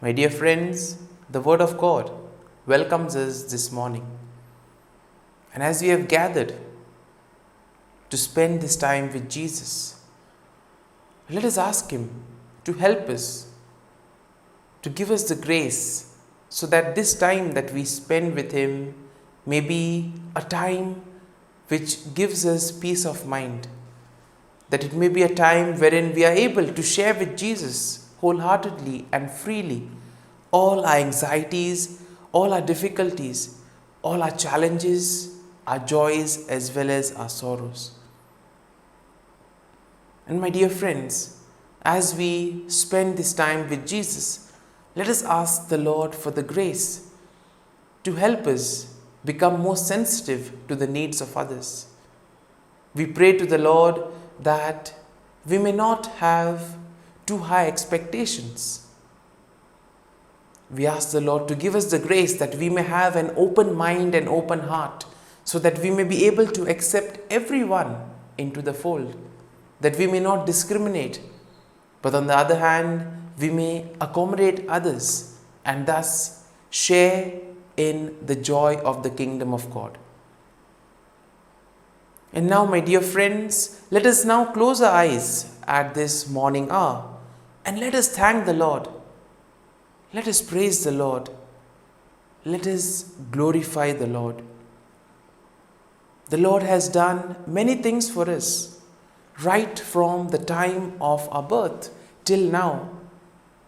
My dear friends, the Word of God welcomes us this morning. And as we have gathered to spend this time with Jesus, let us ask Him to help us, to give us the grace, so that this time that we spend with Him may be a time which gives us peace of mind, that it may be a time wherein we are able to share with Jesus wholeheartedly and freely all our anxieties, all our difficulties, all our challenges, our joys as well as our sorrows. And my dear friends, as we spend this time with Jesus, let us ask the Lord for the grace to help us become more sensitive to the needs of others. We pray to the Lord that we may not have too high expectations. We ask the Lord to give us the grace that we may have an open mind and open heart, so that we may be able to accept everyone into the fold, that we may not discriminate, but on the other hand, we may accommodate others and thus share in the joy of the kingdom of God. And now, my dear friends, let us now close our eyes at this morning hour and let us thank the Lord. Let us praise the Lord. Let us glorify the Lord. The Lord has done many things for us, right from the time of our birth till now.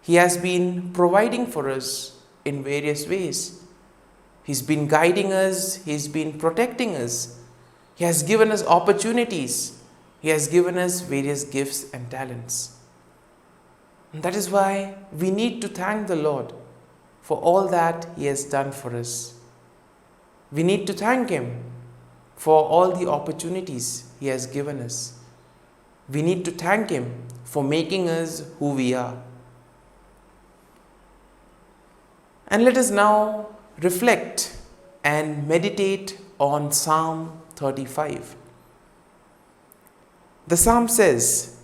He has been providing for us in various ways. He's been guiding us. He's been protecting us. He has given us opportunities. He has given us various gifts and talents. And that is why we need to thank the Lord for all that He has done for us. We need to thank Him for all the opportunities He has given us. We need to thank Him for making us who we are. And let us now reflect and meditate on Psalm 35. The Psalm says,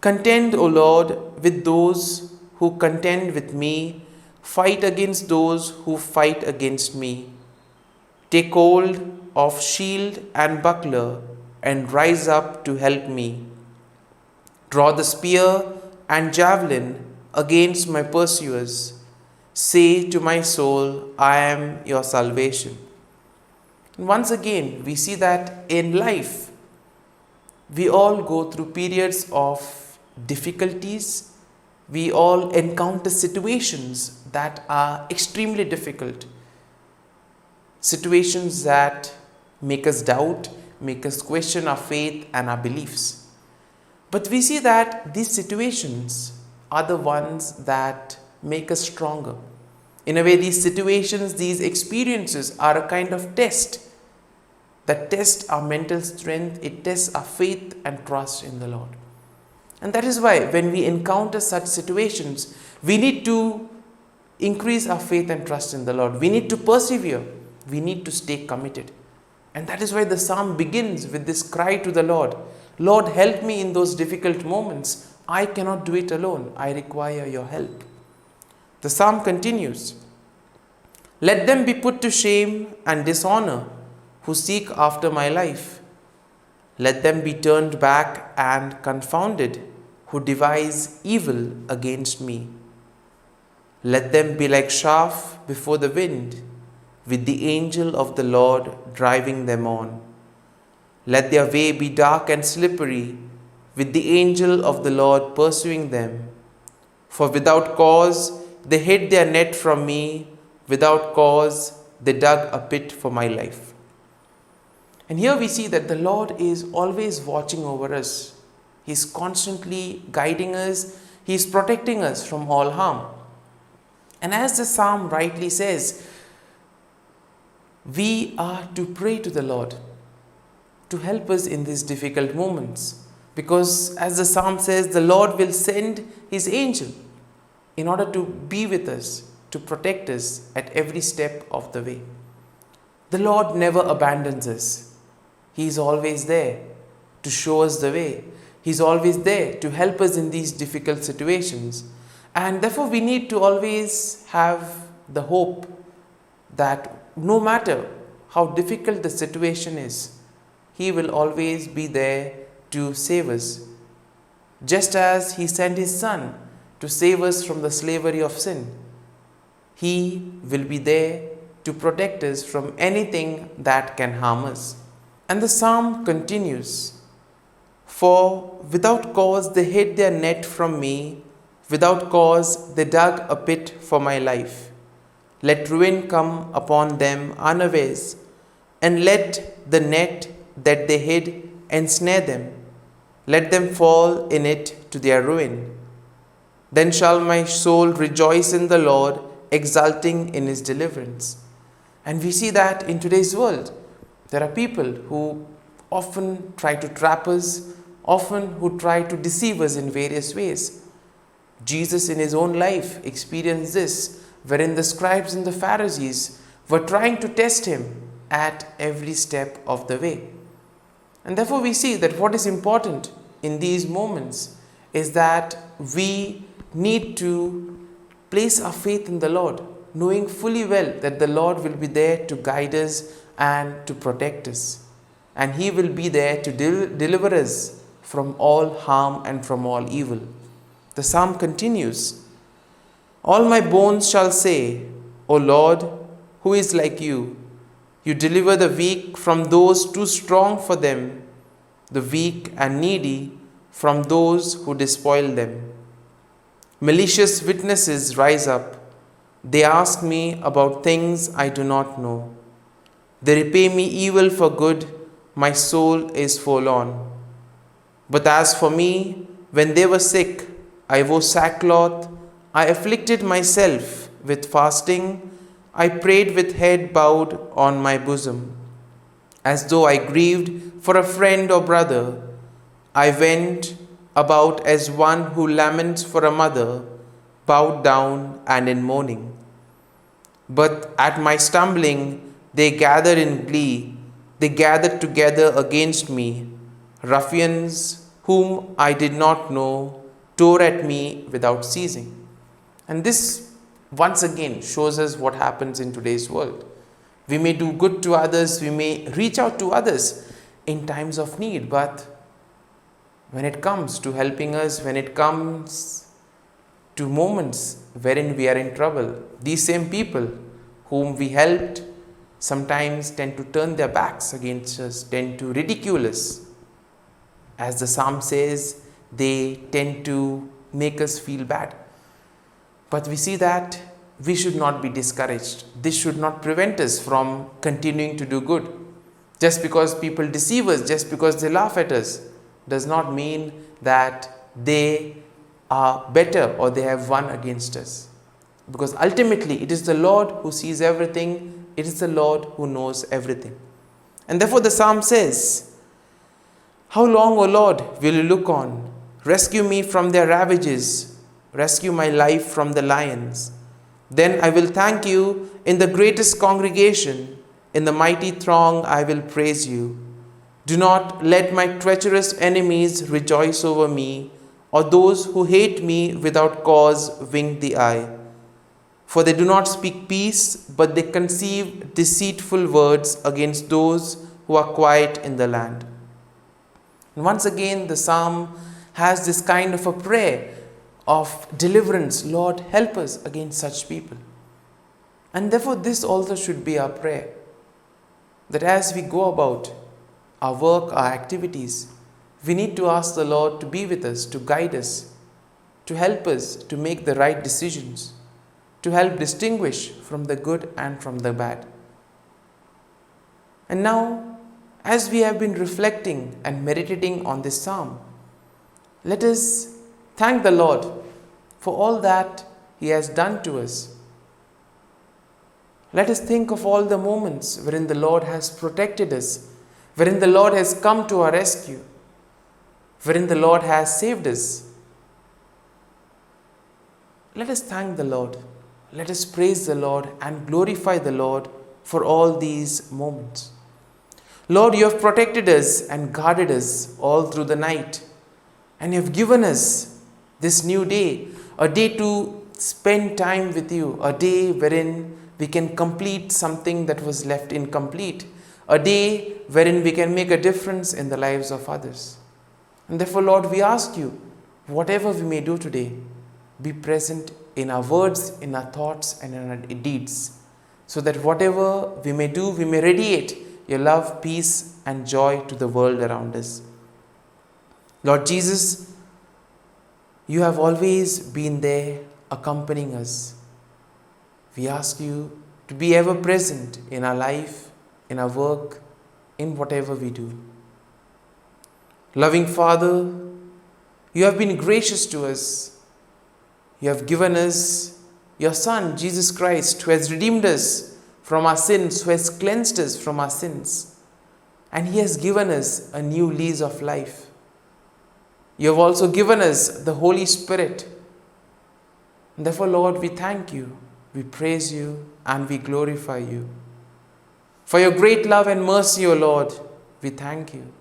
"Contend, O Lord, with those who contend with me. Fight against those who fight against me. Take hold of shield and buckler and rise up to help me. Draw the spear and javelin against my pursuers. Say to my soul, I am your salvation." And once again, we see that in life, we all go through periods of difficulties. We all encounter situations that are extremely difficult. Situations that make us doubt, make us question our faith and our beliefs. But we see that these situations are the ones that make us stronger. In a way, these situations, these experiences are a kind of test that tests our mental strength. It tests our faith and trust in the Lord. And that is why when we encounter such situations, we need to increase our faith and trust in the Lord. We need to persevere. We need to stay committed. And that is why the psalm begins with this cry to the Lord. Lord, help me in those difficult moments. I cannot do it alone. I require your help. The psalm continues, "Let them be put to shame and dishonor who seek after my life. Let them be turned back and confounded who devise evil against me. Let them be like chaff before the wind, with the angel of the Lord driving them on. Let their way be dark and slippery, with the angel of the Lord pursuing them. For without cause they hid their net from me, without cause they dug a pit for my life." And here we see that the Lord is always watching over us. He is constantly guiding us. He is protecting us from all harm. And as the psalm rightly says, we are to pray to the Lord to help us in these difficult moments. Because as the psalm says, the Lord will send His angel in order to be with us, to protect us at every step of the way. The Lord never abandons us. He is always there to show us the way. He is always there to help us in these difficult situations. And therefore, we need to always have the hope that no matter how difficult the situation is, He will always be there to save us. Just as He sent His Son to save us from the slavery of sin, He will be there to protect us from anything that can harm us. And the psalm continues, "For without cause they hid their net from me, without cause they dug a pit for my life. Let ruin come upon them unawares, and let the net that they hid ensnare them. Let them fall in it to their ruin. Then shall my soul rejoice in the Lord, exulting in His deliverance." And we see that in today's world, there are people who often try to trap us, often who try to deceive us in various ways. Jesus in His own life experienced this, wherein the scribes and the Pharisees were trying to test Him at every step of the way. And therefore we see that what is important in these moments is that we need to place our faith in the Lord, knowing fully well that the Lord will be there to guide us and to protect us. And He will be there to deliver us from all harm and from all evil. The psalm continues, "All my bones shall say, O Lord, who is like you? You deliver the weak from those too strong for them, the weak and needy from those who despoil them. Malicious witnesses rise up. They ask me about things I do not know. They repay me evil for good. My soul is forlorn. But as for me, when they were sick, I wore sackcloth. I afflicted myself with fasting. I prayed with head bowed on my bosom, as though I grieved for a friend or brother. I went about as one who laments for a mother, bowed down and in mourning. But at my stumbling, they gathered in glee. They gathered together against me. Ruffians whom I did not know tore at me without ceasing." And this once again shows us what happens in today's world. We may do good to others, we may reach out to others in times of need, but when it comes to helping us, when it comes to moments wherein we are in trouble, these same people whom we helped sometimes tend to turn their backs against us, tend to ridicule us. As the psalm says, they tend to make us feel bad. But we see that we should not be discouraged. This should not prevent us from continuing to do good. Just because people deceive us, just because they laugh at us, does not mean that they are better or they have won against us. Because ultimately, it is the Lord who sees everything. It is the Lord who knows everything. And therefore the psalm says, "How long, O Lord, will you look on? Rescue me from their ravages. Rescue my life from the lions. Then I will thank you in the greatest congregation. In the mighty throng I will praise you. Do not let my treacherous enemies rejoice over me, or those who hate me without cause wink the eye. For they do not speak peace, but they conceive deceitful words against those who are quiet in the land." And once again, the psalm has this kind of a prayer of deliverance. Lord, help us against such people. And therefore, this also should be our prayer. That as we go about our work, our activities, we need to ask the Lord to be with us, to guide us, to help us to make the right decisions, to help distinguish from the good and from the bad. And now, as we have been reflecting and meditating on this psalm, let us thank the Lord for all that He has done to us. Let us think of all the moments wherein the Lord has protected us, wherein the Lord has come to our rescue, wherein the Lord has saved us. Let us thank the Lord. Let us praise the Lord and glorify the Lord for all these moments. Lord, you have protected us and guarded us all through the night, and you have given us this new day, a day to spend time with you, a day wherein we can complete something that was left incomplete, a day wherein we can make a difference in the lives of others. And therefore, Lord, we ask you, whatever we may do today, be present in our words, in our thoughts, and in our deeds, so that whatever we may do, we may radiate your love, peace, and joy to the world around us. Lord Jesus, you have always been there accompanying us. We ask you to be ever present in our life, in our work, in whatever we do. Loving Father, you have been gracious to us. You have given us your Son, Jesus Christ, who has redeemed us from our sins, who has cleansed us from our sins. And He has given us a new lease of life. You have also given us the Holy Spirit. And therefore, Lord, we thank you, we praise you, and we glorify you. For your great love and mercy, O Lord, we thank you.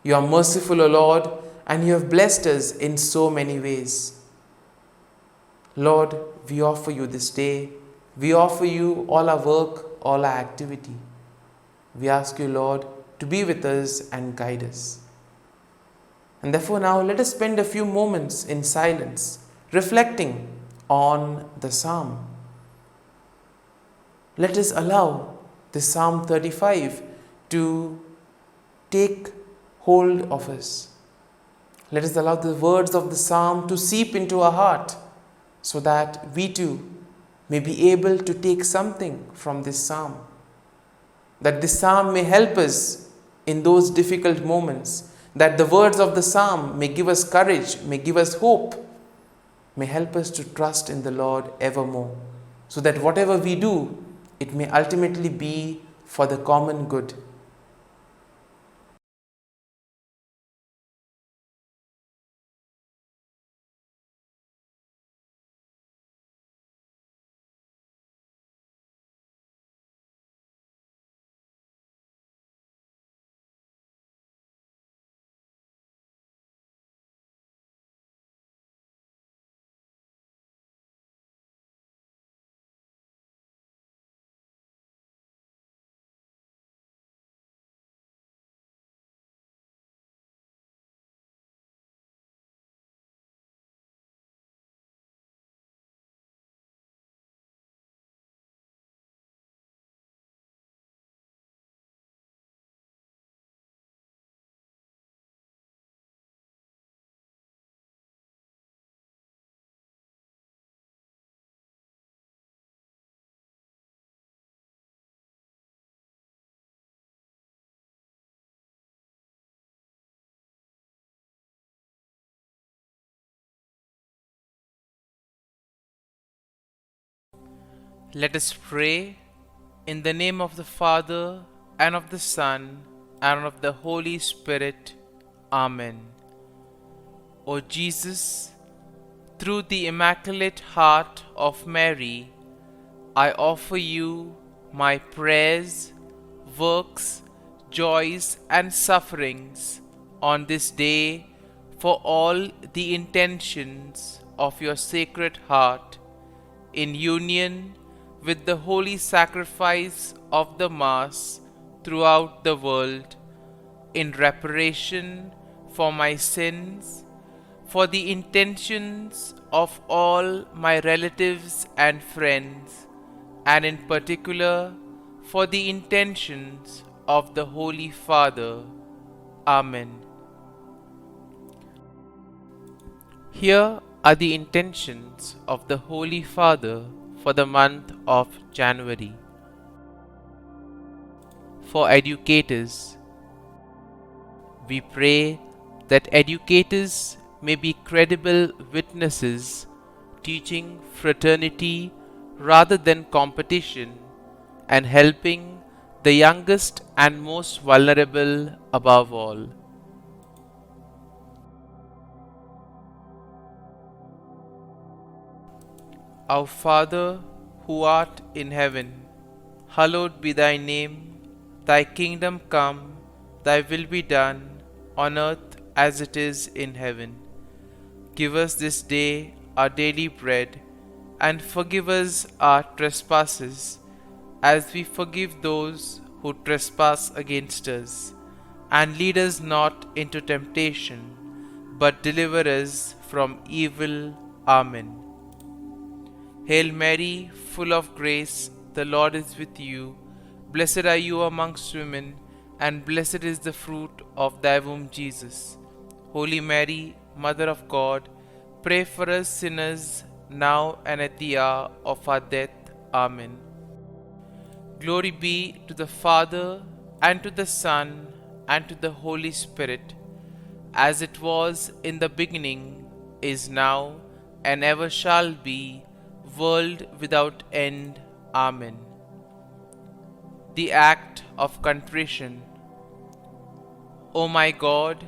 You are merciful, O Lord, and you have blessed us in so many ways. Lord, we offer you this day. We offer you all our work, all our activity. We ask you, Lord, to be with us and guide us. And therefore now let us spend a few moments in silence, reflecting on the psalm. Let us allow the Psalm 35 to take hold of us. Let us allow the words of the psalm to seep into our heart, so that we too may be able to take something from this psalm. That this psalm may help us in those difficult moments. That the words of the psalm may give us courage, may give us hope, may help us to trust in the Lord evermore. So that whatever we do, it may ultimately be for the common good. Let us pray in the name of the Father, and of the Son, and of the Holy Spirit. Amen. O Jesus, through the Immaculate Heart of Mary, I offer you my prayers, works, joys, and sufferings on this day for all the intentions of your Sacred Heart, in union with the holy sacrifice of the Mass throughout the world, in reparation for my sins, for the intentions of all my relatives and friends, and in particular for the intentions of the Holy Father. Amen. Here are the intentions of the Holy Father for the month of January. For educators, we pray that educators may be credible witnesses, teaching fraternity rather than competition, and helping the youngest and most vulnerable above all. Our Father, who art in heaven, hallowed be thy name. Thy kingdom come, thy will be done, on earth as it is in heaven. Give us this day our daily bread, and forgive us our trespasses, as we forgive those who trespass against us. And lead us not into temptation, but deliver us from evil. Amen. Hail Mary, full of grace, the Lord is with you. Blessed are you amongst women, and blessed is the fruit of thy womb, Jesus. Holy Mary, Mother of God, pray for us sinners, now and at the hour of our death. Amen. Glory be to the Father, and to the Son, and to the Holy Spirit, as it was in the beginning, is now, and ever shall be, world without end. Amen. The Act of Contrition. O my God,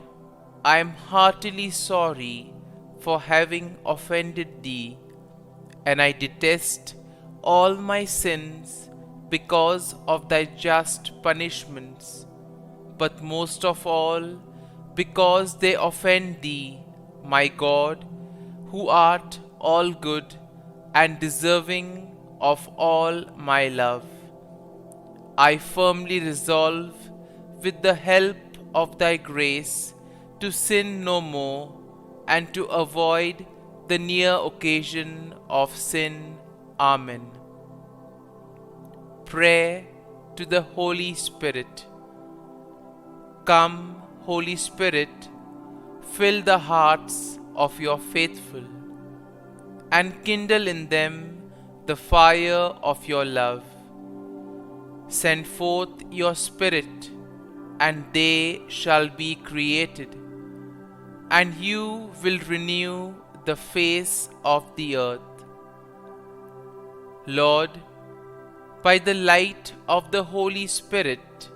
I am heartily sorry for having offended Thee, and I detest all my sins because of Thy just punishments, but most of all because they offend Thee, my God, who art all good and deserving of all my love. I firmly resolve, with the help of Thy grace, to sin no more, and to avoid the near occasion of sin. Amen. Prayer to the Holy Spirit. Come, Holy Spirit, fill the hearts of your faithful, and kindle in them the fire of your love. Send forth your Spirit, and they shall be created, and you will renew the face of the earth. Lord, by the light of the Holy Spirit,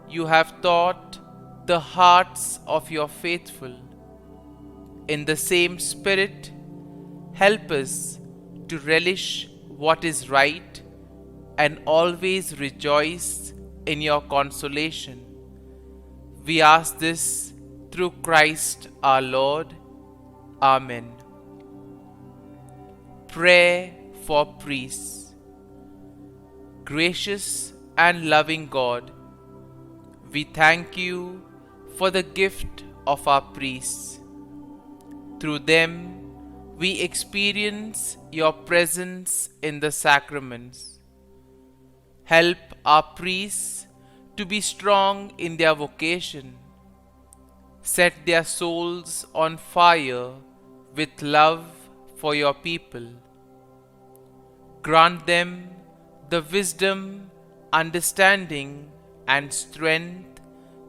you have taught the hearts of your faithful. In the same Spirit, help us to relish what is right and always rejoice in your consolation. We ask this through Christ our Lord. Amen. Prayer for priests. Gracious and loving God, we thank you for the gift of our priests. Through them, we experience your presence in the sacraments. Help our priests to be strong in their vocation. Set their souls on fire with love for your people. Grant them the wisdom, understanding, and strength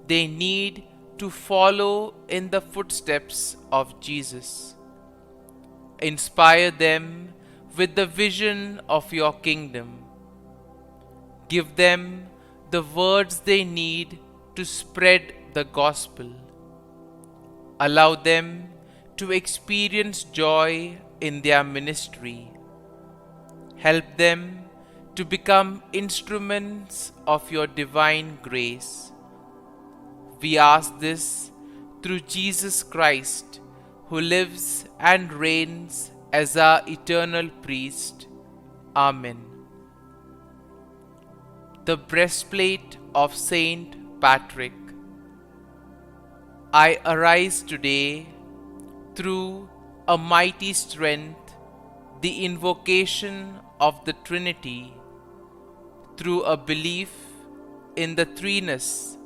they need to follow in the footsteps of Jesus. Inspire them with the vision of your kingdom. Give them the words they need to spread the gospel. Allow them to experience joy in their ministry. Help them to become instruments of your divine grace. We ask this through Jesus Christ, who lives and reigns as our eternal priest. Amen. The breastplate of Saint Patrick. I arise today through a mighty strength, the invocation of the Trinity, through a belief in the threeness,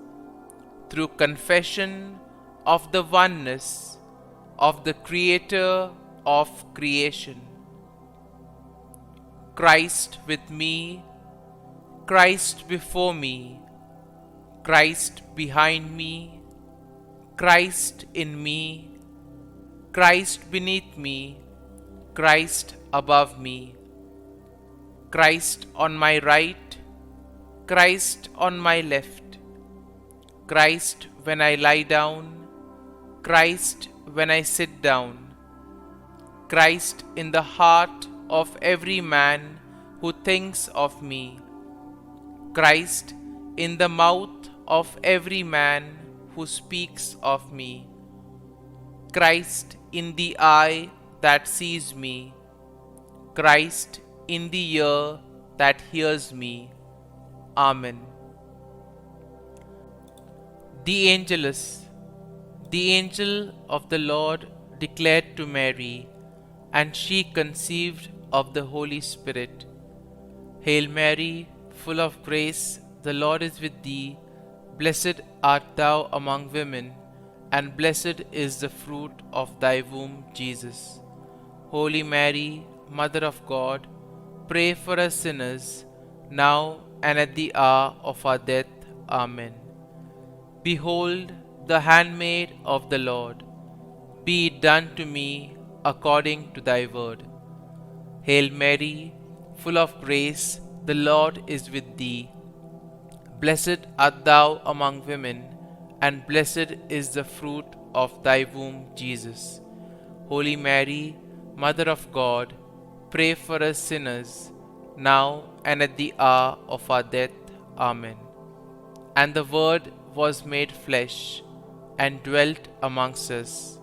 through confession of the oneness of the Creator of creation. Christ with me, Christ before me, Christ behind me, Christ in me, Christ beneath me, Christ above me, Christ on my right, Christ on my left, Christ when I lie down, Christ when I sit down, Christ in the heart of every man who thinks of me, Christ in the mouth of every man who speaks of me, Christ in the eye that sees me, Christ in the ear that hears me. Amen. The Angelus. The angel of the Lord declared to Mary, and she conceived of the Holy Spirit. Hail Mary, full of grace, the Lord is with thee. Blessed art thou among women, and blessed is the fruit of thy womb, Jesus. Holy Mary, Mother of God, pray for us sinners, now and at the hour of our death. Amen. Behold, the handmaid of the Lord. Be it done to me according to thy word. Hail Mary, full of grace, the Lord is with thee. Blessed art thou among women, and blessed is the fruit of thy womb, Jesus. Holy Mary, Mother of God, pray for us sinners, now and at the hour of our death. Amen. And the Word was made flesh, and dwelt amongst us.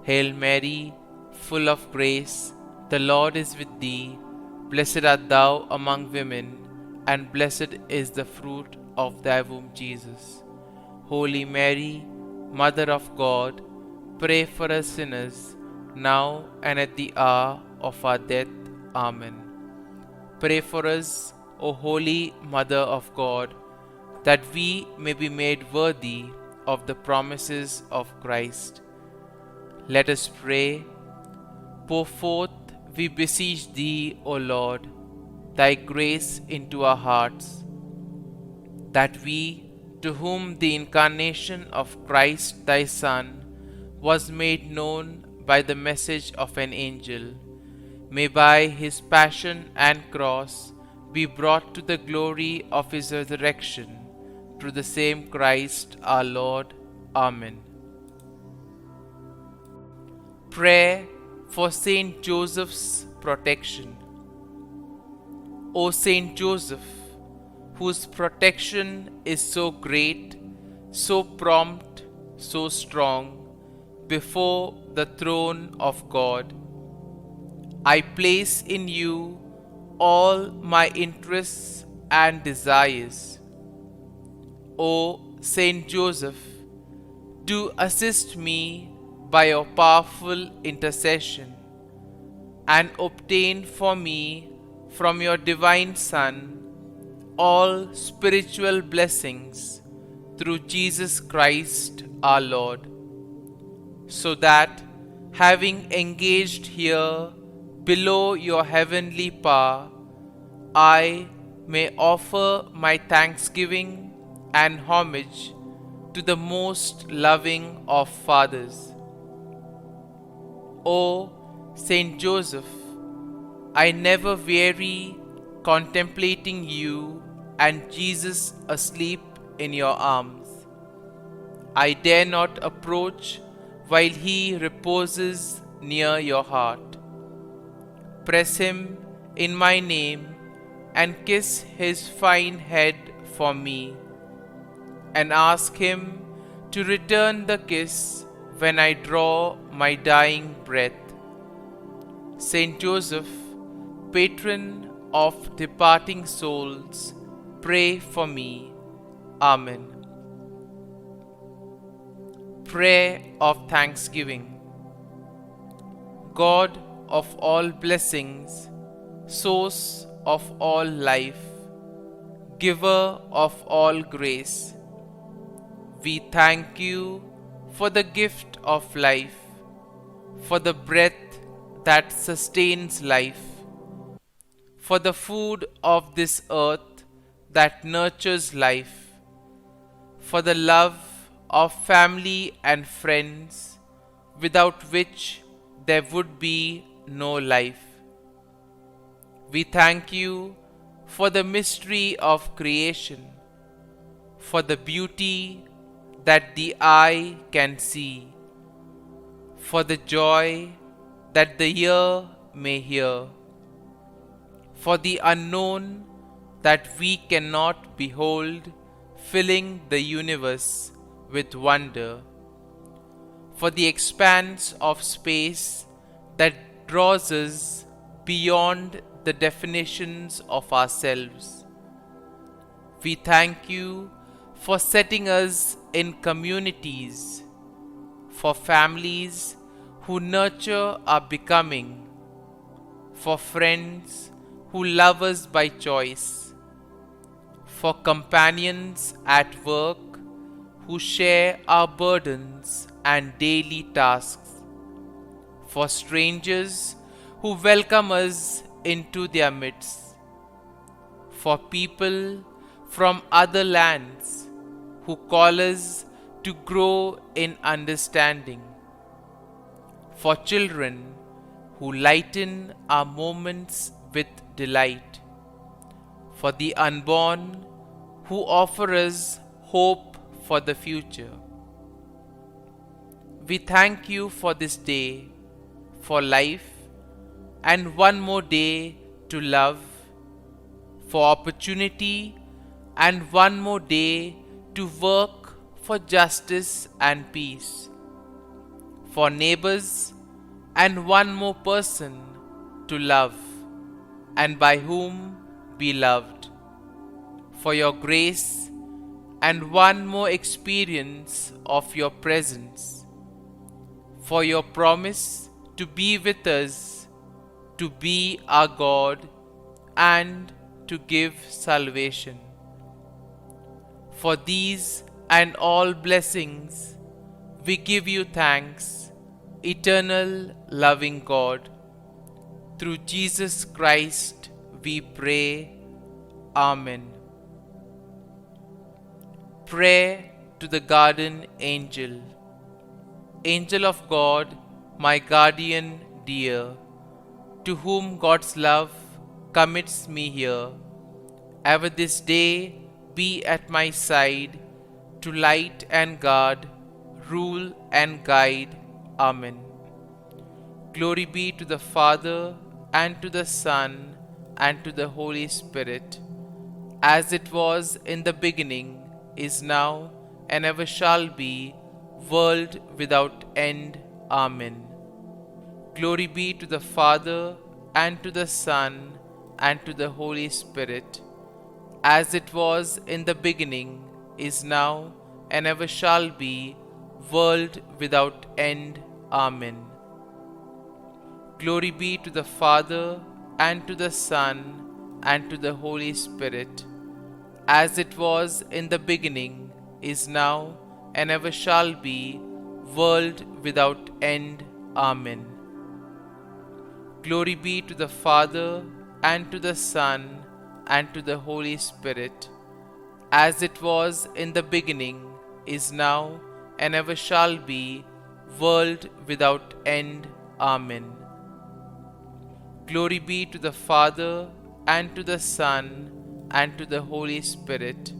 Hail Mary, full of grace, the Lord is with thee. Blessed art thou among women, and blessed is the fruit of thy womb, Jesus. Holy Mary, Mother of God, pray for us sinners, now and at the hour of our death. Amen. Pray for us, O Holy Mother of God, that we may be made worthy of the promises of Christ. Let us pray. Pour forth, we beseech thee, O Lord, thy grace into our hearts, that we, to whom the incarnation of Christ thy Son was made known by the message of an angel, may by his passion and cross be brought to the glory of his resurrection, through the same Christ our Lord. Amen. Prayer for Saint Joseph's protection. O Saint Joseph, whose protection is so great, so prompt, so strong, before the throne of God, I place in you all my interests and desires. O Saint Joseph, do assist me by your powerful intercession, and obtain for me from your divine Son all spiritual blessings through Jesus Christ our Lord, so that, having engaged here below your heavenly power, I may offer my thanksgiving and homage to the most loving of fathers. O Saint Joseph, I never weary contemplating you and Jesus asleep in your arms. I dare not approach while he reposes near your heart. Press him in my name and kiss his fine head for me, and ask him to return the kiss when I draw my dying breath. Saint Joseph, patron of departing souls, pray for me. Amen. Prayer of Thanksgiving. God of all blessings, source of all life, giver of all grace, we thank you for the gift of life, for the breath that sustains life, for the food of this earth that nurtures life, for the love of family and friends, without which there would be no life. We thank you for the mystery of creation, for the beauty that the eye can see, for the joy that the ear may hear, for the unknown that we cannot behold, filling the universe with wonder, for the expanse of space that draws us beyond the definitions of ourselves. We thank you for setting us in communities, for families who nurture our becoming, for friends who love us by choice, for companions at work who share our burdens and daily tasks, for strangers who welcome us into their midst, for people from other lands who call us to grow in understanding, for children who lighten our moments with delight, for the unborn who offer us hope for the future. We thank you for this day, for life, and one more day to love, for opportunity, and one more day to work for justice and peace, for neighbors, and one more person to love, and by whom be loved, for your grace, and one more experience of your presence, for your promise to be with us, to be our God, and to give salvation. For these and all blessings, we give you thanks, eternal loving God. Through Jesus Christ we pray. Amen. Prayer to the Guardian Angel. Angel of God, my guardian dear, to whom God's love commits me here, ever this day be at my side, to light and guard, rule and guide. Amen. Glory be to the Father, and to the Son, and to the Holy Spirit, as it was in the beginning, is now, and ever shall be, world without end. Amen. Glory be to the Father, and to the Son, and to the Holy Spirit, as it was in the beginning, is now, and ever shall be, world without end. Amen. Glory be to the Father, and to the Son, and to the Holy Spirit, as it was in the beginning, is now, and ever shall be, world without end. Amen. Glory be to the Father, and to the Son, and to the Holy Spirit, as it was in the beginning, is now, and ever shall be, world without end. Amen. Glory be to the Father, and to the Son, and to the Holy Spirit,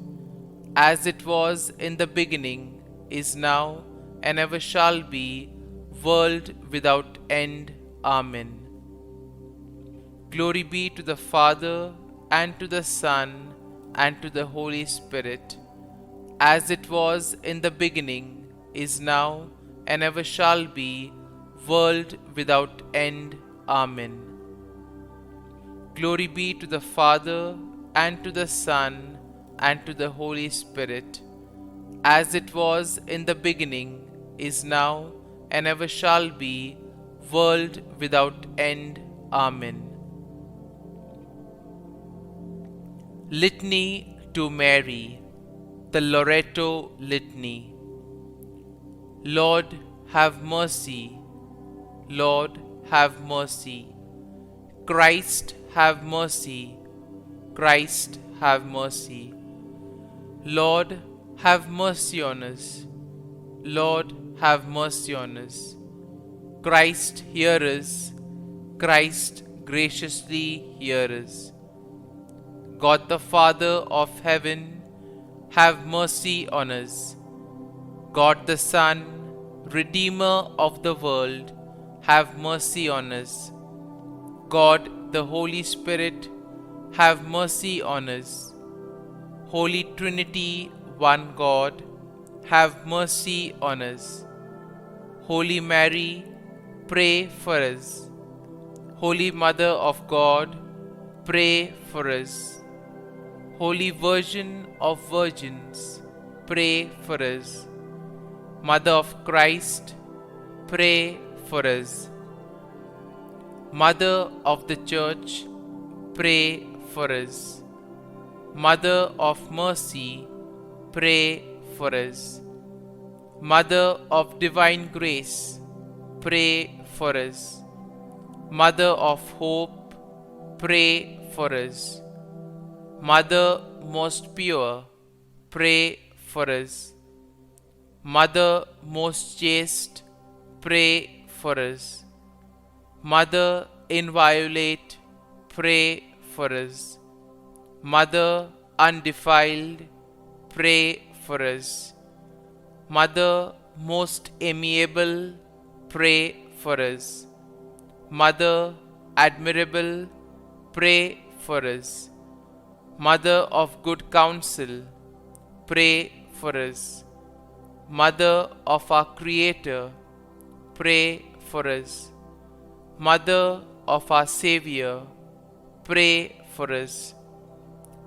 as it was in the beginning, is now, and ever shall be, world without end. Amen. Glory be to the Father, and to the Son, and to the Holy Spirit, as it was in the beginning, is now, and ever shall be, world without end. Amen. Glory be to the Father, and to the Son, and to the Holy Spirit, as it was in the beginning, is now, and ever shall be, world without end. Amen. Litany to Mary, the Loreto Litany. Lord, have mercy. Lord, have mercy. Christ, have mercy. Christ, have mercy. Lord, have mercy on us. Lord, have mercy on us. Christ, hear us. Christ, graciously hear us. God the Father of heaven, have mercy on us. God the Son, Redeemer of the world, have mercy on us. God the Holy Spirit, have mercy on us. Holy Trinity, one God, have mercy on us. Holy Mary, pray for us. Holy Mother of God, pray for us. Holy Virgin of Virgins, pray for us. Mother of Christ, pray for us. Mother of the Church, pray for us. Mother of Mercy, pray for us. Mother of Divine Grace, pray for us. Mother of Hope, pray for us. Mother most pure, pray for us. Mother most chaste, pray for us. Mother inviolate, pray for us. Mother undefiled, pray for us. Mother most amiable, pray for us. Mother admirable, pray for us. Mother of good counsel, pray for us. Mother of our Creator, pray for us. Mother of our Savior, pray for us.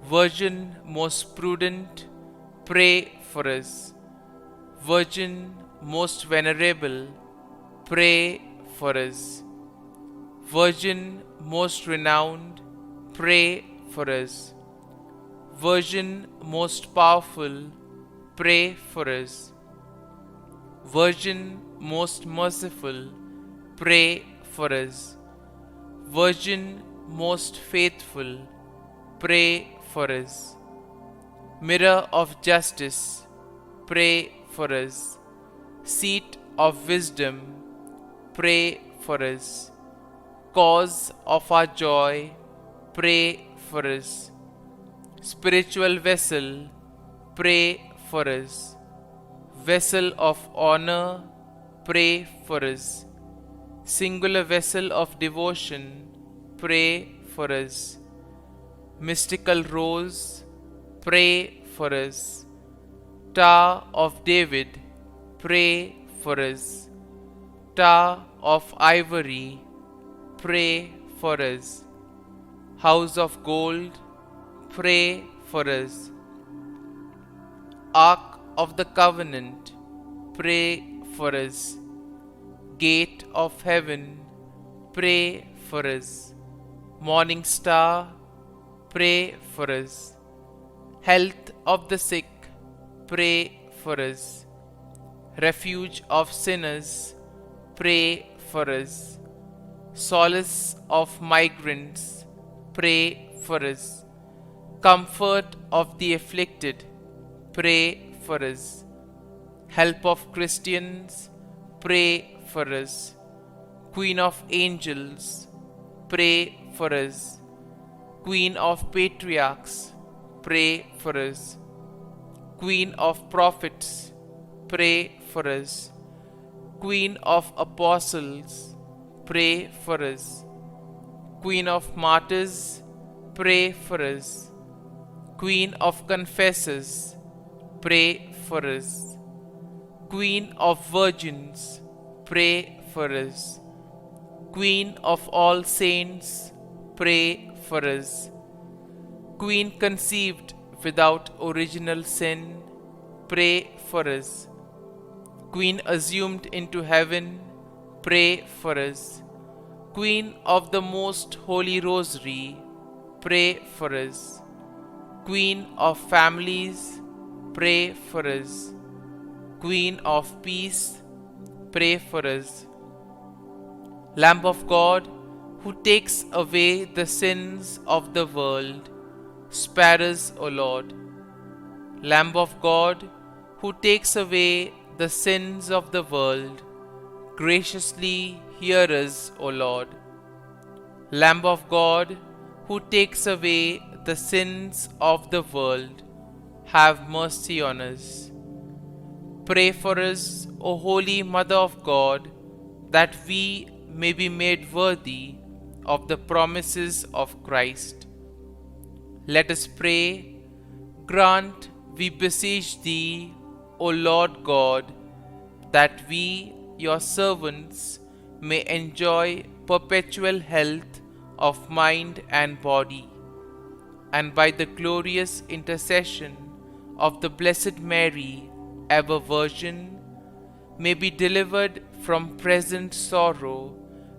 Virgin most prudent, pray for us. Virgin most venerable, pray for us. Virgin most renowned, pray for us. Virgin most powerful, pray for us. Virgin most merciful, pray for us. Virgin most faithful, pray for us. Mirror of justice, pray for us. Seat of wisdom, pray for us. Cause of our joy, pray for us. Spiritual vessel, pray for us. Vessel of honor, pray for us. Singular vessel of devotion, pray for us. Mystical rose, pray for us. Tower of David, pray for us. Tower of ivory, pray for us. House of gold, pray for us. Ark of the Covenant, pray for us. Gate of heaven, pray for us. Morning star, pray for us. Health of the sick, pray for us. Refuge of sinners, pray for us. Solace of migrants, pray for us. Comfort of the afflicted, pray for us. Help of Christians, pray for us. Queen of angels, pray for us. Queen of patriarchs, pray for us. Queen of prophets, pray for us. Queen of apostles, pray for us. Queen of martyrs, pray for us. Queen of confessors, pray for us. Queen of virgins, pray for us. Queen of all saints, pray for us. Queen conceived without original sin, pray for us. Queen assumed into heaven, pray for us. Queen of the most holy rosary, pray for us. Queen of families, pray for us. Queen of peace, pray for us. Lamb of God, who takes away the sins of the world, spare us, O Lord. Lamb of God, who takes away the sins of the world, graciously hear us, O Lord. Lamb of God, who takes away the sins of the world, have mercy on us. Pray for us, O Holy Mother of God, that we may be made worthy of the promises of Christ. Let us pray. Grant, we beseech Thee, O Lord God, that we, your servants, may enjoy perpetual health of mind and body, and by the glorious intercession of the Blessed Mary, ever Virgin, may be delivered from present sorrow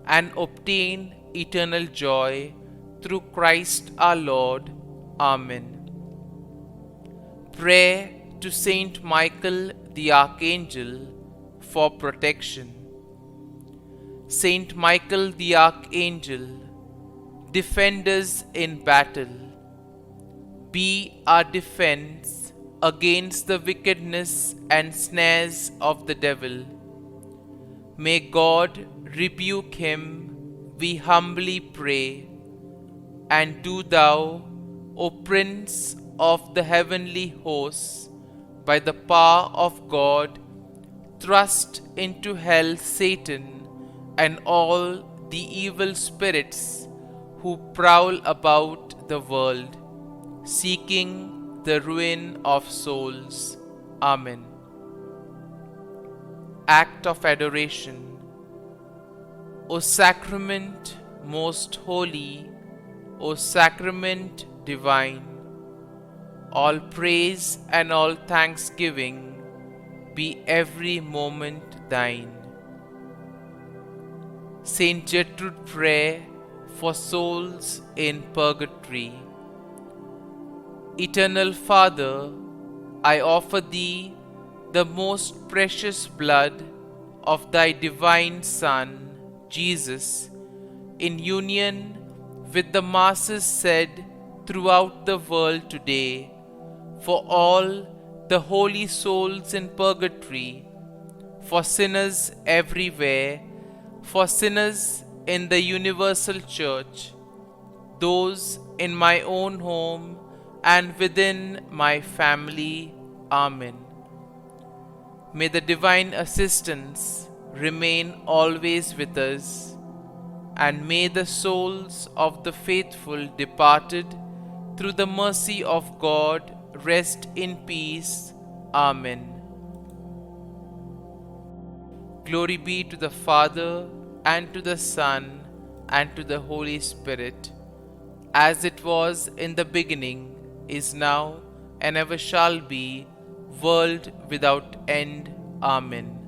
and obtain eternal joy through Christ our Lord. Amen. Prayer to Saint Michael the Archangel for protection. Saint Michael the Archangel, defend us in battle. Be our defense against the wickedness and snares of the devil. May God rebuke him, we humbly pray. And do thou, O Prince of the heavenly hosts, by the power of God, thrust into hell Satan and all the evil spirits who prowl about the world, seeking the ruin of souls. Amen. Act of Adoration. O Sacrament most holy, O Sacrament divine, all praise and all thanksgiving be every moment thine. Saint Gertrude Prayer for souls in purgatory. Eternal Father, I offer Thee the most precious blood of Thy divine Son, Jesus, in union with the masses said throughout the world today, for all the holy souls in purgatory, for sinners everywhere, for sinners in the universal church, those in my own home and within my family. Amen. May the divine assistance remain always with us, and may the souls of the faithful departed through the mercy of God rest in peace. Amen. Glory be to the Father, and to the Son, and to the Holy Spirit, as it was in the beginning, is now, and ever shall be, world without end. Amen.